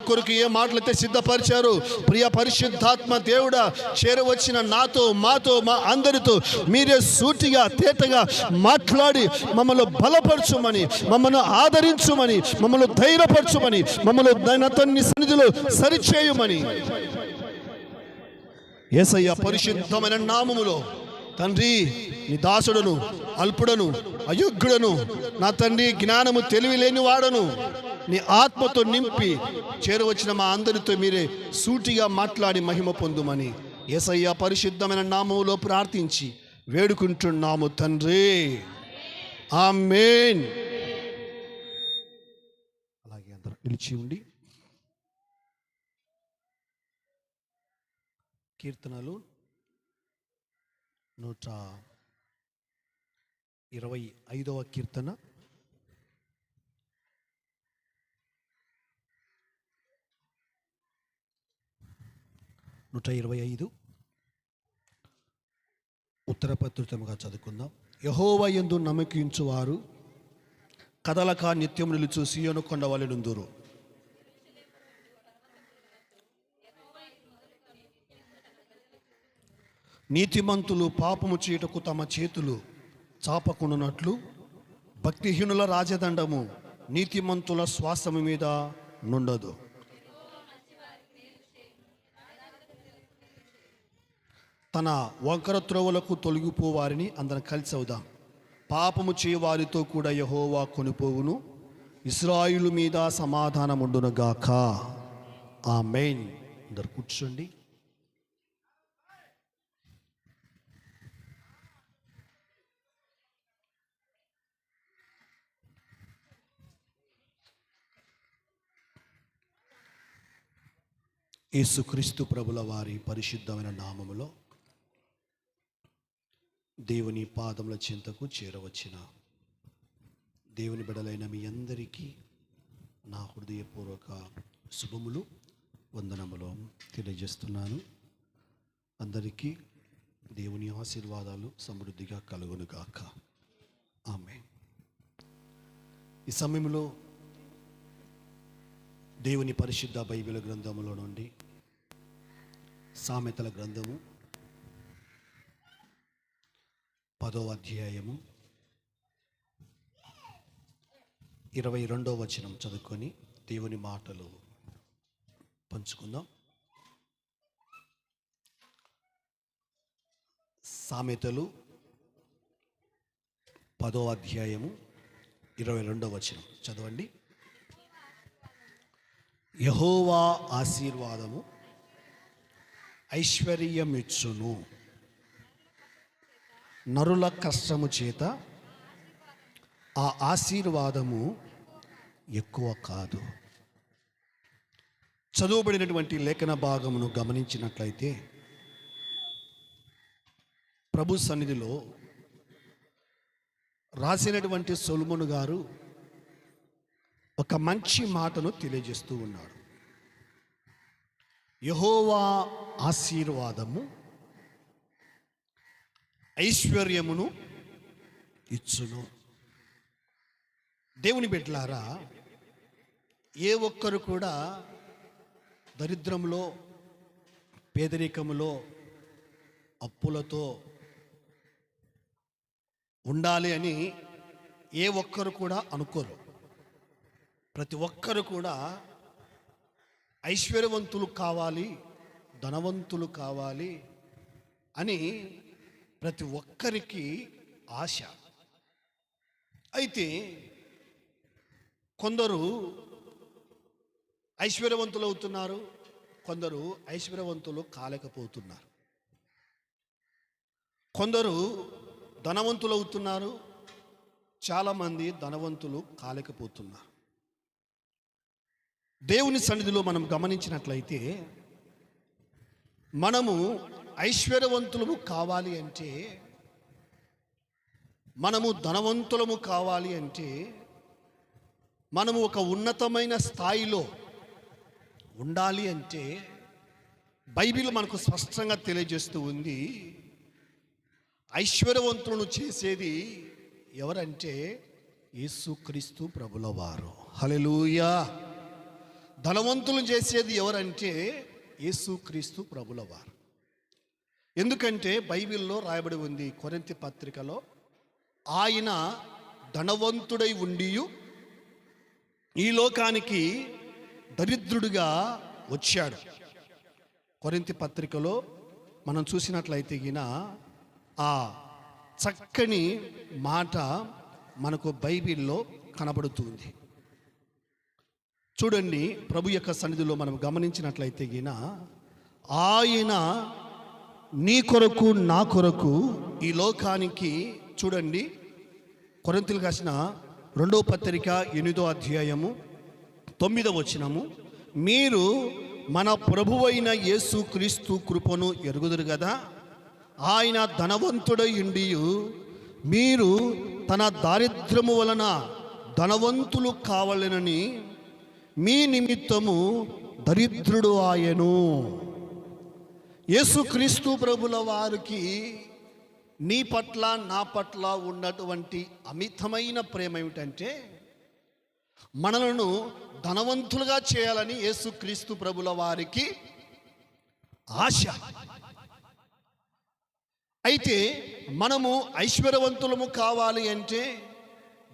కొరకు ఏ మాటలైతే సిద్ధపరిచారు, ప్రియ పరిశుద్ధాత్మ దేవుడా, చేరవచ్చిన నాతో, మాతో, మా అందరితో మీరే సూటిగా తేటగా మాట్లాడి మమ్మల్ని బలపరచుమని, మమ్మల్ని ఆదరించుమని, మమ్మల్ని ధైర్యపరచుమని, మమ్మల్ని తన్ని సన్నిధిలో సరిచేయమని యేసయ్య పరిశుద్ధమైన నామములో తండ్రి, నీ దాసుడను, అల్పుడను, అయోగ్యుడను, నా తండ్రి జ్ఞానము తెలివి లేని వాడను, నీ ఆత్మతో నింపి చేరవచ్చిన మా అందరితో మీరే సూటిగా మాట్లాడి మహిమ పొందుమని యేసయ్య పరిశుద్ధమైన నామములో ప్రార్థించి వేడుకుంటున్నాము తండ్రి. ఆమేన్. అలాగే అందరూ నిలిచి ఉండి కీర్తనలు 125వ కీర్తన 125 ఉత్తరపత్రితముగా చదువుకుందాం. యెహోవా యందు నమ్మకించువారు కదలక నిత్యము నిలుచు సీయోను కొండ వలె నుందురు. నీతిమంతులు పాపము చేయుటకు తమ చేతులు చాపకుండునట్లు భక్తిహీనుల రాజదండము నీతిమంతుల శ్వాసము మీద నుండదు. తన వంకర త్రోవలకు తొలగిపోవారిని అందరం కలిసి అవుదాం. పాపము చేయవారితో కూడా యెహోవా కొనిపోవును, ఇశ్రాయేలు మీద సమాధానముండునుగాక. ఆమేన్. అందరు కూర్చోండి. యేసుక్రీస్తు ప్రభుల వారి పరిశుద్ధమైన నామములో దేవుని పాదముల చెంతకు చేరవచ్చిన దేవుని బిడ్డలైన మీ అందరికీ నా హృదయపూర్వక శుభములు, వందనములు తెలియజేస్తున్నాను. అందరికీ దేవుని ఆశీర్వాదాలు సమృద్ధిగా కలుగునుగాక. ఆమేన్. ఈ సమయంలో దేవుని పరిశుద్ధ బైబిల్ గ్రంథములో నుండి సామెతల గ్రంథము 10వ అధ్యాయము 22వ వచనం చదువుకొని దేవుని మాటలు పంచుకుందాం. సామెతలు 10వ అధ్యాయము 22వ వచనం చదవండి. యెహోవా ఆశీర్వాదము ఐశ్వర్యమిచ్చును, నరుల కష్టము చేత ఆ ఆశీర్వాదము ఎక్కువ కాదు. చదువుబడినటువంటి లేఖన భాగమును గమనించినట్లయితే ప్రభు సన్నిధిలో రాసినటువంటి సొలొమోను గారు ఒక మంచి మాటను తెలియజేస్తూ ఉన్నాడు. యెహోవా ఆశీర్వాదము ఐశ్వర్యమును ఇచ్చును. దేవుని బిడ్డలారా, ఏ ఒక్కరు కూడా దరిద్రంలో, పేదరికములో, అప్పులతో ఉండాలి అని ఏ ఒక్కరు కూడా అనుకోరు. ప్రతి ఒక్కరు కూడా ఐశ్వర్యవంతులు కావాలి, ధనవంతులు కావాలి అని ప్రతి ఒక్కరికి ఆశ. అయితే కొందరు ఐశ్వర్యవంతులు అవుతున్నారు, కొందరు ఐశ్వర్యవంతులు కాలేకపోతున్నారు. కొందరు ధనవంతులు అవుతున్నారు, చాలామంది ధనవంతులు కాలేకపోతున్నారు. దేవుని సన్నిధిలో మనం గమనించినట్లయితే మనము ఐశ్వర్యవంతులము కావాలి అంటే, మనము ధనవంతులము కావాలి అంటే, మనము ఒక ఉన్నతమైన స్థాయిలో ఉండాలి అంటే బైబిల్ మనకు స్పష్టంగా తెలియజేస్తూ ఉంది. ఐశ్వర్యవంతులను చేసేది ఎవరంటే యేసుక్రీస్తు ప్రభుల వారు. హల్లెలూయా. ధనవంతులు చేసేది ఎవరంటే యేసుక్రీస్తు ప్రభుల వారు. ఎందుకంటే బైబిల్లో రాయబడి ఉంది కొరింథీ పత్రికలో, ఆయన ధనవంతుడై ఉండియు ఈ లోకానికి దరిద్రుడిగా వచ్చాడు. కొరింథీ పత్రికలో మనం చూసినట్లయితే గిన ఆ చక్కని మాట మనకు బైబిల్లో కనబడుతుంది. చూడండి, ప్రభు యొక్క సన్నిధిలో మనం గమనించినట్లయితే గిన ఆయన నీ కొరకు నా కొరకు ఈ లోకానికి, చూడండి కొరింథీయులకు రాసిన 2వ పత్రిక 8వ అధ్యాయము 9వ వచనము, మీరు మన ప్రభువైన యేసుక్రీస్తు కృపను ఎరుగుదురు కదా, ఆయన ధనవంతుడై ఉండియు మీరు తన దారిద్ర్యము వలన ధనవంతులు కావాలనని మీ నిమిత్తము దరిద్రుడు ఆయను. యేసుక్రీస్తు ప్రభుల వారికి నీ పట్ల నా పట్ల ఉన్నటువంటి అమితమైన ప్రేమ ఏమిటంటే మనలను ధనవంతులుగా చేయాలని యేసుక్రీస్తు ప్రభుల వారికి ఆశ. అయితే మనము ఐశ్వర్యవంతులము కావాలి అంటే,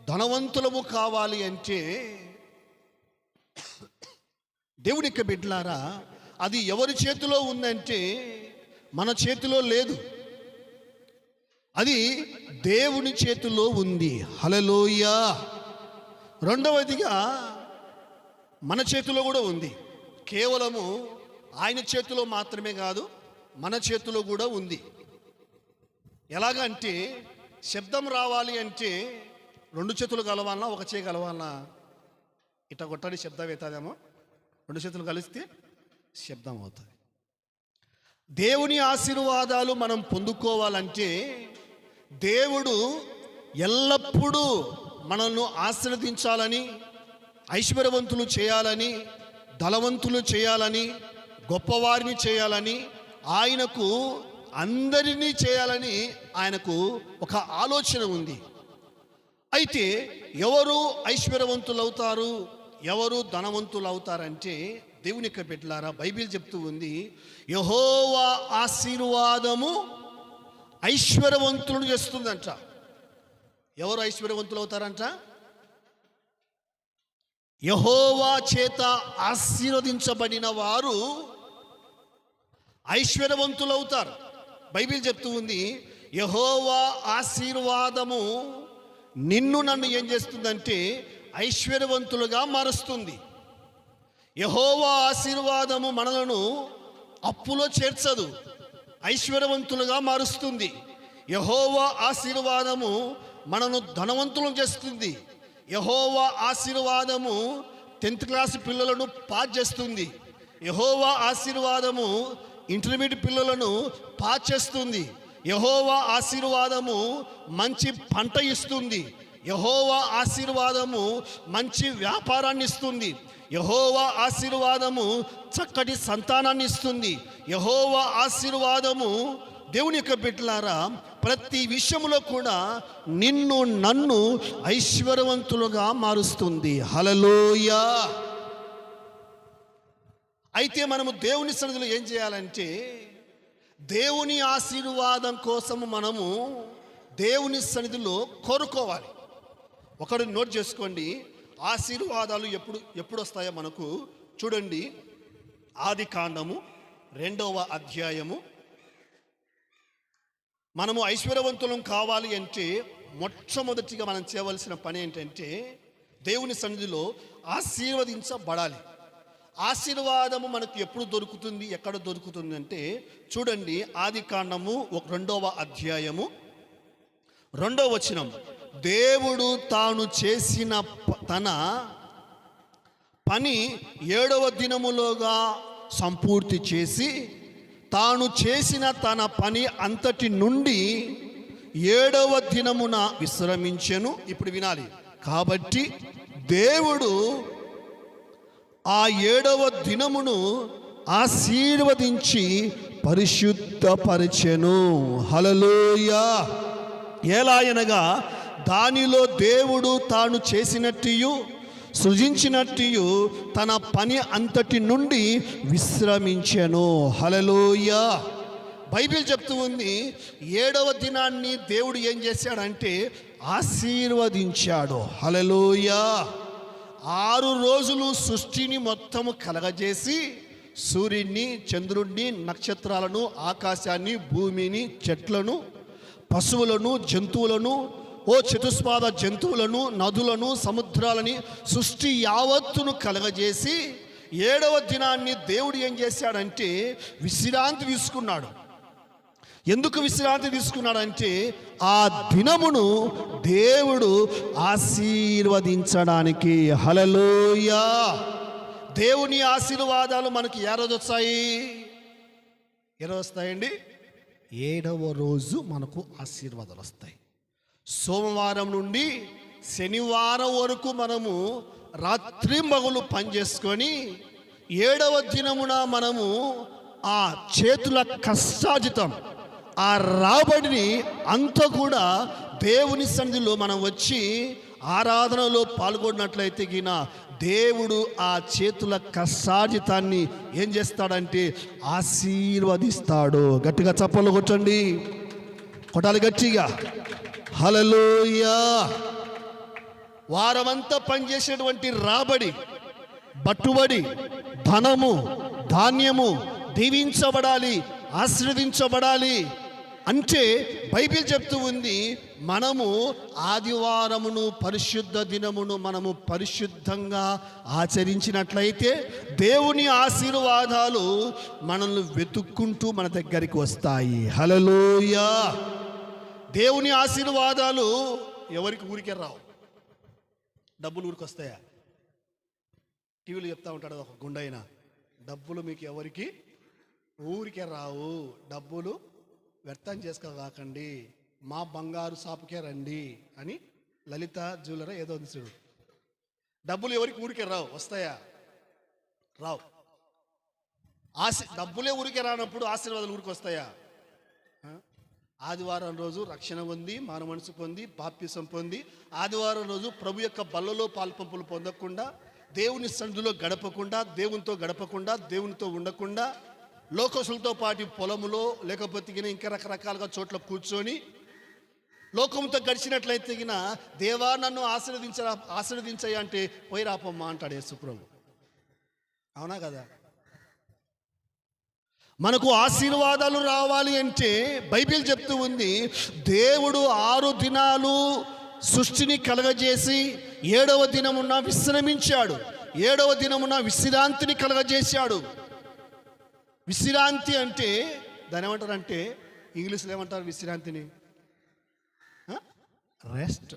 ధనవంతులము కావాలి అంటే, దేవుని యొక్క బిడ్డలారా, అది ఎవరి చేతిలో ఉందంటే మన చేతిలో లేదు, అది దేవుని చేతిలో ఉంది. హల్లెలూయా. రెండవదిగా మన చేతిలో కూడా ఉంది. కేవలము ఆయన చేతిలో మాత్రమే కాదు, మన చేతిలో కూడా ఉంది. ఎలాగంటే శబ్దం రావాలి అంటే 2 చేతులు కలవాలన్నా, ఒక చేయి కలవాలన్నా? ఇట కొట్టడి శబ్దం అవుతుందేమో, 2 చేతులు కలిస్తే శబ్దం అవుతుంది. దేవుని ఆశీర్వాదాలు మనం పొందుకోవాలంటే దేవుడు ఎల్లప్పుడూ మనల్ని ఆశీర్వదించాలని, ఐశ్వర్యవంతులు చేయాలని, ధనవంతులు చేయాలని, గొప్పవారిని చేయాలని, ఆయనకు అందరినీ చేయాలని ఆయనకు ఒక ఆలోచన ఉంది. అయితే ఎవరు ఐశ్వర్యవంతులు అవుతారు, ఎవరు ధనవంతులు అవుతారంటే దేవుని యొక్క బిడ్డలారా, బైబిల్ చెప్తూ ఉంది, యెహోవా ఆశీర్వాదము ఐశ్వర్యవంతులను చేస్తుందంట. ఎవరు ఐశ్వర్యవంతులు అవుతారంట? యెహోవా చేత ఆశీర్వదించబడిన వారు ఐశ్వర్యవంతులు అవుతారు. బైబిల్ చెప్తూ ఉంది, యెహోవా ఆశీర్వాదము నిన్ను నన్ను ఏం చేస్తుందంటే ఐశ్వర్యవంతులుగా మారుస్తుంది. యెహోవా ఆశీర్వాదము మనలను అప్పులో చేర్చదు, ఐశ్వర్యవంతులుగా మారుస్తుంది. యెహోవా ఆశీర్వాదము మనను ధనవంతులను చేస్తుంది. యెహోవా ఆశీర్వాదము 10th క్లాస్ పిల్లలను పాస్ చేస్తుంది. యెహోవా ఆశీర్వాదము ఇంటర్మీడియట్ పిల్లలను పాస్ చేస్తుంది. యెహోవా ఆశీర్వాదము మంచి పంట ఇస్తుంది. యెహోవా ఆశీర్వాదము మంచి వ్యాపారాన్ని ఇస్తుంది. యెహోవా ఆశీర్వాదము చక్కటి సంతానాన్ని ఇస్తుంది. యెహోవా ఆశీర్వాదము దేవుని యొక్క బిడ్డలారా ప్రతి విషయంలో కూడా నిన్ను నన్ను ఐశ్వర్యవంతులుగా మారుస్తుంది. హల్లెలూయా. అయితే మనము దేవుని సన్నిధిలో ఏం చేయాలంటే దేవుని ఆశీర్వాదం కోసము మనము దేవుని సన్నిధిలో కోరుకోవాలి. ఒకడు నోట్ చేసుకోండి, ఆశీర్వాదాలు ఎప్పుడు వస్తాయో మనకు చూడండి. ఆదికాండము 2వ అధ్యాయము. మనము ఐశ్వర్యవంతులం కావాలి అంటే మొట్టమొదటిగా మనం చేయవలసిన పని ఏంటంటే దేవుని సన్నిధిలో ఆశీర్వదించబడాలి. ఆశీర్వాదము మనకు ఎప్పుడు దొరుకుతుంది, ఎక్కడ దొరుకుతుంది అంటే చూడండి, ఆదికాండము 2వ అధ్యాయము 2వ వచనం, దేవుడు తాను చేసిన తన పని 7వ దినములోగా సంపూర్తి చేసి తాను చేసిన తన పని అంతటి నుండి 7వ దినమున విశ్రమించెను. ఇప్పుడు వినాలి. కాబట్టి దేవుడు ఆ 7వ దినమును ఆశీర్వదించి పరిశుద్ధపరచెను. హల్లెలూయా. ఎలాగనగా దానిలో దేవుడు తాను చేసినట్టు సృజించినట్టు తన పని అంతటి నుండి విశ్రమించెను. హల్లెలూయా. బైబిల్ చెప్తూ ఉంది, 7వ దినాన్ని దేవుడు ఏం చేశాడంటే ఆశీర్వదించాడు. హల్లెలూయా. 6 రోజులు సృష్టిని మొత్తము కలగజేసి సూర్యుడిని, చంద్రుడిని, నక్షత్రాలను, ఆకాశాన్ని, భూమిని, చెట్లను, పశువులను, జంతువులను, చతుస్పాద జంతువులను, నదులను, సముద్రాలని, సృష్టి యావత్తును కలగజేసి 7వ దినాన్ని దేవుడు ఏం చేశాడంటే విశ్రాంతి తీసుకున్నాడు. ఎందుకు విశ్రాంతి తీసుకున్నాడంటే ఆ దినమును దేవుడు ఆశీర్వదించడానికి. హల్లెలూయా. దేవుని ఆశీర్వాదాలు మనకి ఏ రోజు వస్తాయి? ఏ రోజు వస్తాయండి? 7వ రోజు మనకు ఆశీర్వాదాలు వస్తాయి. సోమవారం నుండి శనివారం వరకు మనము రాత్రి మగులు పనిచేసుకొని 7వ దినమున మనము ఆ చేతుల కష్టార్జితం, ఆ రాబడిని అంతా కూడా దేవుని సన్నిధిలో మనం వచ్చి ఆరాధనలో పాల్గొన్నట్లయితే గిన దేవుడు ఆ చేతుల కష్టార్జితాన్ని ఏం చేస్తాడంటే ఆశీర్వదిస్తాడు. గట్టిగా చప్పలు కొట్టండి, కొట్టాలి గట్టిగా. హల్లెలూయా. వారమంతా పనిచేసేటువంటి రాబడి, బట్టుబడి, ధనము, ధాన్యము దీవించబడాలి, ఆశీర్వదించబడాలి అంటే బైబిల్ చెప్తూ ఉంది, మనము ఆదివారమును, పరిశుద్ధ దినమును మనము పరిశుద్ధంగా ఆచరించినట్లయితే దేవుని ఆశీర్వాదాలు మనల్ని వెతుక్కుంటూ మన దగ్గరికి వస్తాయి. హల్లెలూయా. దేవుని ఆశీర్వాదాలు ఎవరికి ఊరికే రావు. డబ్బులు ఊరికి వస్తాయా? టీవీలో చెప్తా ఉంటాడు ఒక గుండైన, డబ్బులు మీకు ఎవరికి ఊరికే రావు, డబ్బులు వ్యర్థం చేసుకోకండి, మా బంగారు షాపుకే రండి అని. లలిత జ్యువెలరీ ఏదో ఉంది చూడు. డబ్బులు ఎవరికి ఊరికే రావు, వస్తాయా? రావు. డబ్బులే ఊరికే రానప్పుడు ఆశీర్వాదాలు ఊరికి వస్తాయా? ఆదివారం రోజు రక్షణ పొంది, మారు మనసు పొంది, బాప్తిసం పొంది, ఆదివారం రోజు ప్రభు యొక్క బల్లలో పాల్పంపులు పొందకుండా, దేవుని సన్నిధిలో గడపకుండా, దేవునితో గడపకుండా, దేవునితో ఉండకుండా, లోకసులతో పాటు పొలములో లేకపోతే ఇంకా రకరకాలుగా చోట్ల కూర్చొని లోకంతో గడిచినట్లయితే దేవా నన్ను ఆశీర్వదించాయి అంటే పోయి రాపమ్మా అంటాడు యేసు ప్రభు. అవునా కదా? మనకు ఆశీర్వాదాలు రావాలి అంటే బైబిల్ చెప్తూ ఉంది, దేవుడు 6 దినాలు సృష్టిని కలగజేసి 7వ దినమున విశ్రమించాడు. 7వ దినమున విశ్రాంతిని కలగజేశాడు. విశ్రాంతి అంటే దాని ఏమంటారంటే ఇంగ్లీష్లో ఏమంటారు విశ్రాంతిని? రెస్ట్.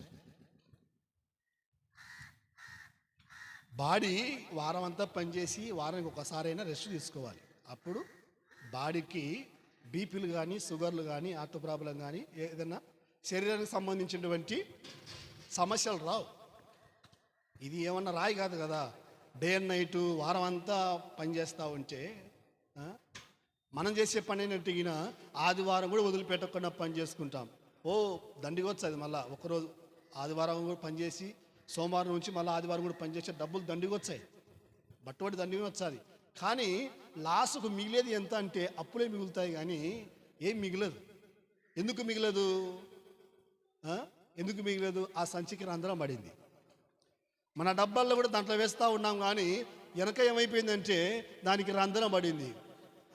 బాడీ వారం అంతా పనిచేసి వారానికి ఒకసారైనా రెస్ట్ తీసుకోవాలి. అప్పుడు బాడీకి బీపీలు కానీ, షుగర్లు కానీ, హార్ట్ ప్రాబ్లం కానీ, ఏదైనా శరీరానికి సంబంధించినటువంటి సమస్యలు రావు. ఇది ఏమన్నా రాయి కాదు కదా. డే అండ్ నైట్ వారం అంతా పనిచేస్తూ ఉంటే మనం చేసే పని ఏంటంటే ఆదివారం కూడా వదిలిపెట్టకుండా పని చేసుకుంటాం. దండిగా వచ్చేది. మళ్ళీ ఒకరోజు ఆదివారం కూడా పనిచేసి సోమవారం నుంచి మళ్ళీ ఆదివారం కూడా పనిచేసే డబ్బులు దండిగా వచ్చాయి, బట్టుబడి దండిగా వచ్చేది. కానీ లాస్ట్కు మిగిలేది ఎంత అంటే అప్పులే మిగులుతాయి కానీ ఏం మిగలదు. ఎందుకు మిగలదు? ఎందుకు మిగలదు? ఆ సంచికి రంధ్రం పడింది. మన డబ్బాల్లో కూడా దాంట్లో వేస్తూ ఉన్నాం కానీ వెనక ఏమైపోయిందంటే దానికి రంధ్రం పడింది.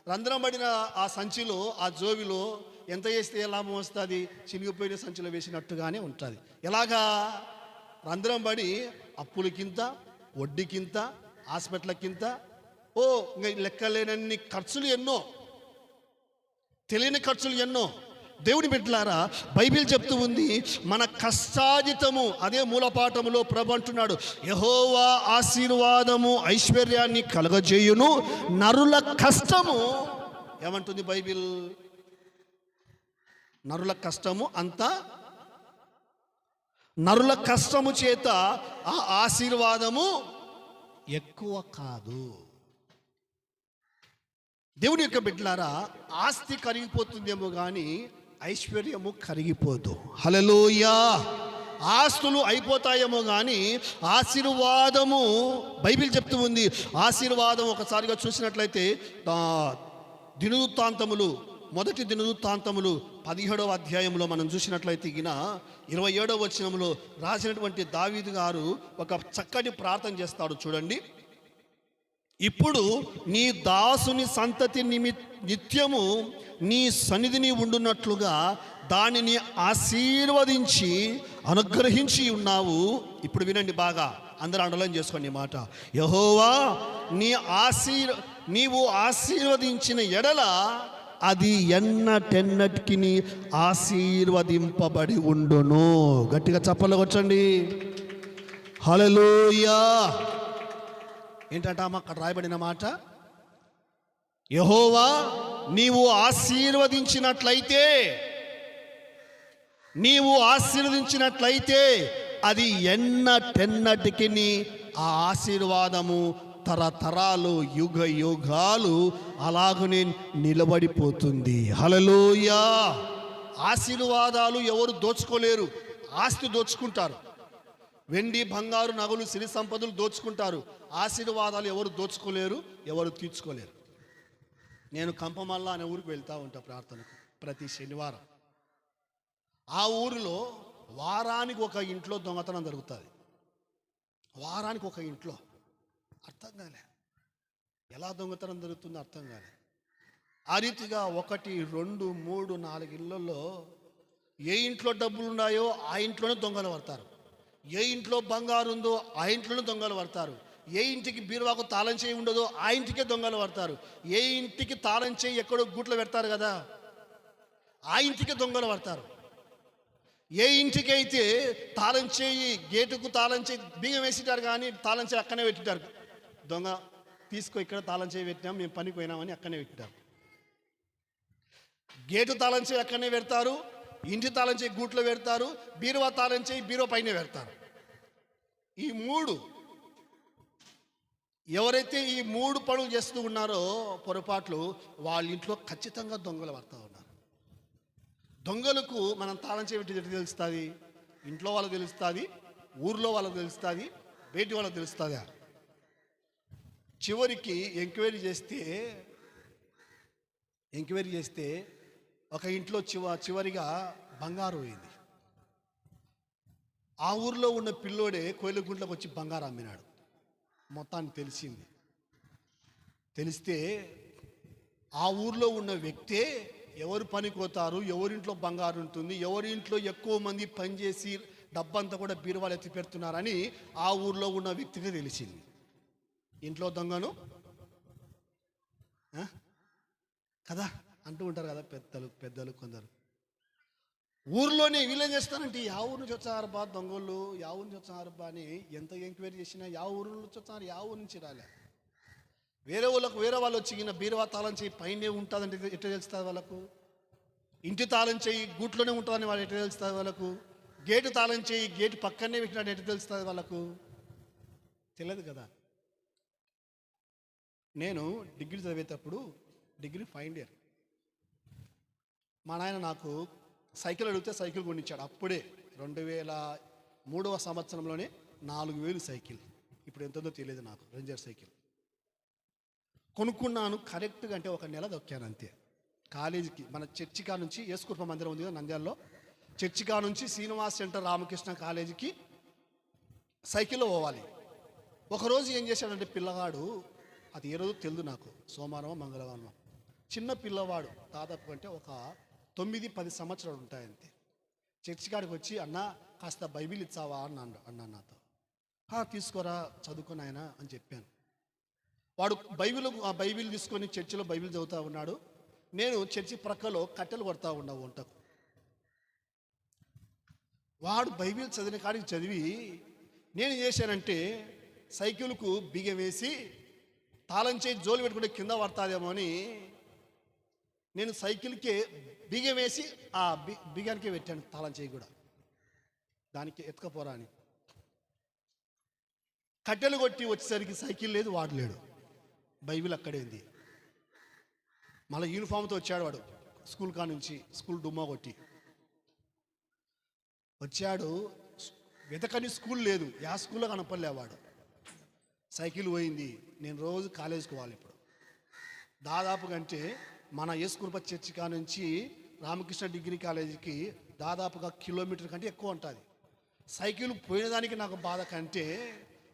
రంధ్రం పడిన ఆ సంచిలో, ఆ జోబిలో ఎంత వేస్తే ఏ లాభం వస్తుంది? చినిగిపోయిన సంచిలో వేసినట్టుగానే ఉంటుంది. ఎలాగా? రంధ్రం పడి అప్పులకింత, వడ్డీకింత, హాస్పిటల్కింత, ఇంకా లెక్కలేనన్ని ఖర్చులు ఎన్నో, తెలియని ఖర్చులు ఎన్నో. దేవుని బిడ్డలారా, బైబిల్ చెప్తూ ఉంది, మన కష్టాజితము, అదే మూలపాఠములో ప్రభు అంటున్నాడు, యెహోవా ఆశీర్వాదము ఐశ్వర్యాన్ని కలగజేయును, నరుల కష్టము ఏమంటుంది బైబిల్? నరుల కష్టము అంతా, నరుల కష్టము చేత ఆ ఆశీర్వాదము ఎక్కువ కాదు. దేవుని యొక్క బిడ్డలారా, ఆస్తి కరిగిపోతుందేమో కానీ ఐశ్వర్యము కరిగిపోదు. హల్లెలూయా. ఆస్తులు అయిపోతాయేమో కానీ ఆశీర్వాదము బైబిల్ చెప్తూ ఉంది. ఆశీర్వాదం ఒకసారిగా చూసినట్లయితే దినవృత్తాంతములు, మొదటి దినవృత్తాంతములు 17వ అధ్యాయంలో మనం చూసినట్లయితే 27వ వచనంలో రాసినటువంటి దావీదు గారు ఒక చక్కటి ప్రార్థన చేస్తాడు చూడండి. ఇప్పుడు నీ దాసుని సంతతి నిత్యము నీ సన్నిధిని ఉండునట్లుగా దానిని ఆశీర్వదించి అనుగ్రహించి ఉన్నావు. ఇప్పుడు వినండి బాగా, అందరూ అండర్లైన్ చేసుకోండి ఈ మాట. యెహోవా నీవు ఆశీర్వదించిన ఎడల అది ఎన్నటెన్నటికి ఆశీర్వదింపబడి ఉండును. గట్టిగా చప్పలు కొట్టండి. హల్లెలూయా. ఏంటంట అక్కడ రాయబడిన మాట, యెహోవా నీవు ఆశీర్వదించినట్లయితే అది ఎన్నటెన్నటికి ఆ ఆశీర్వాదము తరతరాలు యుగ యుగాలు అలాగనే నిలబడిపోతుంది. హల్లెలూయా. ఆశీర్వాదాలు ఎవరు దోచుకోలేరు. ఆస్తి దోచుకుంటారు, వెండి బంగారు నగలు సిరి సంపదలు దోచుకుంటారు. ఆశీర్వాదాలు ఎవరు దోచుకోలేరు, ఎవరు తీర్చుకోలేరు. నేను కంపమల్ల అనే ఊరికి వెళ్తూ ఉంటా ప్రార్థనకు ప్రతి శనివారం. ఆ ఊరిలో వారానికి ఒక ఇంట్లో దొంగతనం జరుగుతుంది. వారానికి ఒక ఇంట్లో. అర్థం కాలే, ఎలా దొంగతనం జరుగుతుందో అర్థం కాలే. ఆ రీతిగా 1, 2, 3, 4 ఇళ్లలో ఏ ఇంట్లో డబ్బులు ఉన్నాయో ఆ ఇంట్లోనే దొంగలు పడతారు. ఏ ఇంట్లో బంగారు ఉందో ఆ ఇంట్లోనే దొంగలు పడతారు. ఏ ఇంటికి బీరువాకు తాళం చేయి ఉండదో ఆ ఇంటికే దొంగలు పడతారు. ఏ ఇంటికి తాళం చేయి ఎక్కడో గూట్లో పెడతారు కదా, ఆ ఇంటికే దొంగలు పడతారు. ఏ ఇంటికి అయితే తాళం చేయి, గేటుకు తాళం చేయి బియ్యం వేసిటారు కానీ తాళం చేయి అక్కనే పెట్టిటారు. దొంగ తీసుకో, ఇక్కడ తాళం చేయి పెట్టినాం, మేము పనికి పోయినామని అక్కనే పెట్టిటారు. గేటు తాళం చేయి అక్కడనే పెడతారు, ఇంటి తాళం చేయి గూట్లో పెడతారు, బీరువా తాళం చేయి బీరువా పైన పెడతారు. ఈ 3 ఎవరైతే ఈ 3 పనులు చేస్తూ ఉన్నారో పొరపాట్లు, వాళ్ళ ఇంట్లో ఖచ్చితంగా దొంగలు పడతా ఉన్నారు. దొంగలకు మనం తాళం చేయబెట్టి ఎట్లా తెలుస్తుంది? ఇంట్లో వాళ్ళకి తెలుస్తుంది, ఊర్లో వాళ్ళకి తెలుస్తుంది, బయటి వాళ్ళకి తెలుస్తుందా? చివరికి ఎంక్వైరీ చేస్తే ఒక ఇంట్లో చివరిగా బంగారు పోయింది. ఆ ఊర్లో ఉన్న పిల్లోడే కోయిలగుంట్లోకి వచ్చి బంగారం అమ్మినాడు. మొత్తానికి తెలిస్తే ఆ ఊర్లో ఉన్న వ్యక్తే ఎవరు పనికి పోతారు, ఎవరింట్లో బంగారు ఉంటుంది, ఎవరింట్లో ఎక్కువ మంది పనిచేసి డబ్బంతా కూడా బీరువాలు ఎత్తి పెడుతున్నారని ఆ ఊర్లో ఉన్న వ్యక్తికి తెలిసింది. ఇంట్లో దొంగను కదా అంటూ ఉంటారు కదా పెద్దలు కొందరు. ఊర్లోనే వీళ్ళేం చేస్తారంటే యా ఊరు నుంచి వచ్చారు బా దొంగలు, యా ఊరు నుంచి వచ్చారు బా అని ఎంత ఎంక్వైరీ చేసినా యా ఊరు నుంచి వచ్చారు, యా ఊరు నుంచి రాలే. వేరే వాళ్ళు వచ్చి బీరువా తాళం చేయి పైనే ఉంటుందంటే ఎట్లా తెలుస్తుంది వాళ్ళకు? ఇంటి తాళం చేయి గూట్లోనే ఉంటుందని వాళ్ళు ఎట్లా తెలుస్తుంది వాళ్ళకు? గేటు తాళం చేయి గేటు పక్కనే పెట్టినట్టు ఎట్లా తెలుస్తుంది వాళ్ళకు? తెలియదు కదా. నేను డిగ్రీ చదివేటప్పుడు, డిగ్రీ ఫైనల్ ఇయర్, మా నాయన నాకు సైకిల్ అడిగితే సైకిల్ కొనిచ్చాడు. అప్పుడే 2003వ సంవత్సరంలోనే 4000 సైకిల్. ఇప్పుడు ఎంతుందో తెలియదు నాకు. రేంజర్ సైకిల్ కొనుక్కున్నాను. కరెక్ట్గా అంటే ఒక నెల దొక్కాను అంతే. కాలేజీకి మన చర్చికా నుంచి యేసుకృప మందిరం ఉంది కదా నంద్యాలలో, చర్చికా నుంచి శ్రీనివాస్ సెంటర్ రామకృష్ణ కాలేజీకి సైకిల్లో పోవాలి. ఒకరోజు ఏం చేశాడంటే పిల్లవాడు, అది ఏ రోజు తెలియదు నాకు, సోమవారం మంగళవారం, చిన్న పిల్లవాడు దాదాపు అంటే ఒక 9-10 సంవత్సరాలు ఉంటాయంతే. చర్చి కాడికి వచ్చి అన్న కాస్త బైబిల్ ఇచ్చావా అన్నా నాతో. తీసుకోరా చదువుకొని ఆయన అని చెప్పాను. వాడు బైబిల్ తీసుకొని చర్చిలో బైబిల్ చదువుతూ ఉన్నాడు. నేను చర్చి ప్రక్కలో కట్టెలు కొడతా ఉన్నా వంటకు. వాడు బైబిల్ చదివిన కాడికి చదివి నేను చేశానంటే సైకిల్కు బిగం వేసి తాళం చేయి జోలు పెట్టుకుంటే కింద పడతాదేమో అని నేను సైకిల్కే బిగం వేసి ఆ బిగానికే పెట్టాను తాళం చేయి కూడా, దానికి ఎత్తుకపోరా అని. కట్టెలు కొట్టి వచ్చేసరికి సైకిల్ లేదు, వాడు లేడు, బైబిల్ అక్కడే ఉంది. మళ్ళీ యూనిఫామ్తో వచ్చాడు వాడు స్కూల్ నుంచి, స్కూల్ డుమ్మా కొట్టి వచ్చాడు. వెతకని స్కూల్ లేదు, యా స్కూల్లో కనపడలేవాడు. సైకిల్ పోయింది, నేను రోజు కాలేజీకి పోవాలి. ఇప్పుడు దాదాపు కంటే మన యేసుకృప చర్చి కా నుంచి రామకృష్ణ డిగ్రీ కాలేజీకి దాదాపుగా కిలోమీటర్ కంటే ఎక్కువ ఉంటుంది. సైకిల్ పోయినదానికి నాకు బాధ కంటే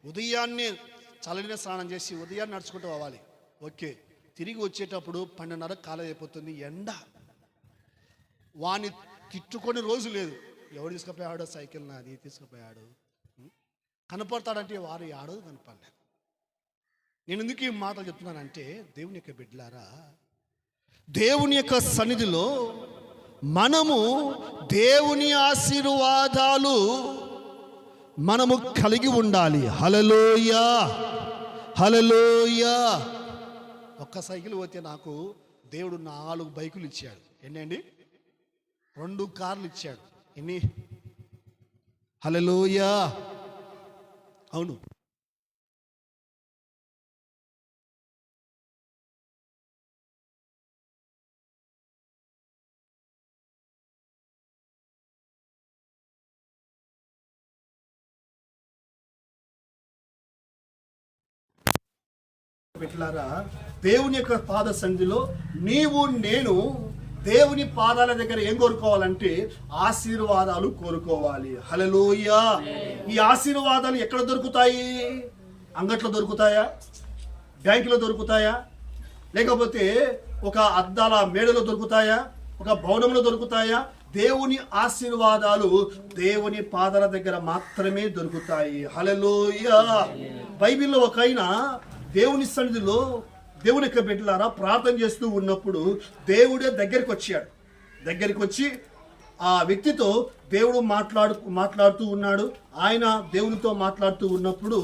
ఉదయాన్నే చల్లడిన స్నానం చేసి ఉదయాన్నే నడుచుకుంటూ పోవాలి. ఓకే, తిరిగి వచ్చేటప్పుడు 12:30 కాలేజ్ అయిపోతుంది, ఎండ. వాడిని తిట్టుకొని రోజు లేదు. ఎవడు తీసుకుపోయాడో సైకిల్ నాది తీసుకుపోయాడు, కనపడతాడంటే వారు ఆడో కనపడలేదు. నేను ఎందుకు ఈ మాటలు చెప్తున్నానంటే, దేవుని యొక్క బిడ్డలారా, దేవుని యొక్క సన్నిధిలో మనము దేవుని ఆశీర్వాదాలు మనము కలిగి ఉండాలి. హల్లెలూయా, హల్లెలూయా. ఒక్క సైకిల్ పోతే నాకు దేవుడు 4 బైకులు ఇచ్చాడు. ఎన్నండి? 2 కార్లు ఇచ్చాడు. ఎన్ని? హల్లెలూయా. అవును, బిడ్డలారా, దేవుని యొక్క పాద సన్నిధిలో నీవు నేను దేవుని పాదాల దగ్గర ఏం కోరుకోవాలంటే ఆశీర్వాదాలు కోరుకోవాలి. హల్లెలూయా. ఈ ఆశీర్వాదాలు ఎక్కడ దొరుకుతాయి? అంగట్లో దొరుకుతాయా? బ్యాంకులో దొరుకుతాయా? లేకపోతే ఒక అద్దాల మేడలో దొరుకుతాయా? ఒక భవనంలో దొరుకుతాయా? దేవుని ఆశీర్వాదాలు దేవుని పాదాల దగ్గర మాత్రమే దొరుకుతాయి. హల్లెలూయా. బైబిల్లో ఒక ఆయన దేవుని సన్నిధిలో దేవుని యొక్క బిడ్డలారా ప్రార్థన చేస్తూ ఉన్నప్పుడు దేవుడే దగ్గరికి వచ్చాడు. దగ్గరికి వచ్చి ఆ వ్యక్తితో దేవుడు మాట్లాడుతూ ఉన్నాడు. ఆయన దేవునితో మాట్లాడుతూ ఉన్నప్పుడు